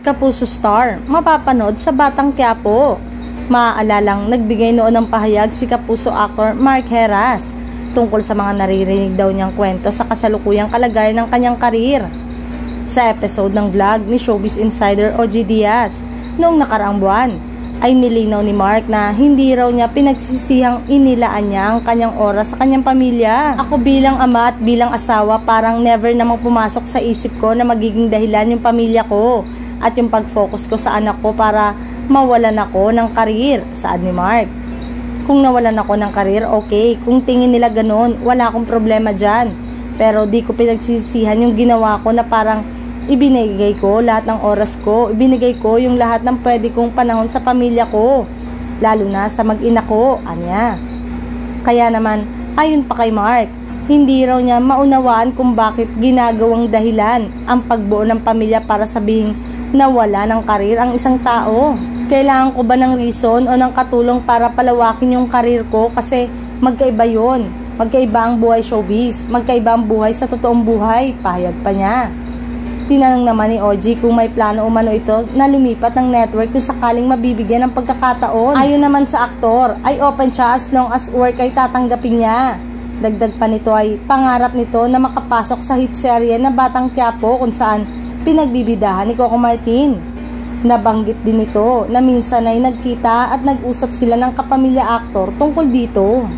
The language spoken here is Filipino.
Kapuso Star, mapapanood sa Batang Quiapo. Maaalalang nagbigay noon ng pahayag si Kapuso actor Mark Heras tungkol sa mga naririnig daw niyang kwento sa kasalukuyang kalagayan ng kanyang karir. Sa episode ng vlog ni Showbiz Insider OG Diaz noong nakaraang buwan, ay nilinaw ni Mark na hindi raw niya pinagsisihang inilaan niya ang kanyang oras sa kanyang pamilya. Ako bilang ama at bilang asawa, parang never namang pumasok sa isip ko na magiging dahilan yung pamilya ko at yung pag-focus ko sa anak ko para mawalan ako ng karir, saad ni Mark. Kung nawalan ako ng karir, okay. Kung tingin nila ganun, wala akong problema dyan. Pero di ko pinagsisihan yung ginawa ko na parang ibinigay ko lahat ng oras ko, ibinigay ko yung lahat ng pwede kong panahon sa pamilya ko, lalo na sa mag-ina ko, anya. Kaya naman, ayon pa kay Mark, hindi raw niya maunawaan kung bakit ginagawang dahilan ang pagbuo ng pamilya para sabihin na wala ng karir ang isang tao. Kailangan ko ba ng reason o ng katulong para palawakin yung karir ko kasi magkaiba yun. Magkaiba ang buhay showbiz, magkaiba ang buhay sa totoong buhay, pahayag pa niya. Tinanong naman ni OG kung may plano umano ito na lumipat ng network kung sakaling mabibigyan ng pagkakataon. Ayon naman sa aktor, ay open siya as long as work ay tatanggapin niya. Dagdag pa nito ay pangarap nito na makapasok sa hit serye na Batang Quiapo kung saan pinagbibidahan ni Coco Martin. Nabanggit din ito na minsan ay nagkita at nag-usap sila ng kapamilya aktor tungkol dito.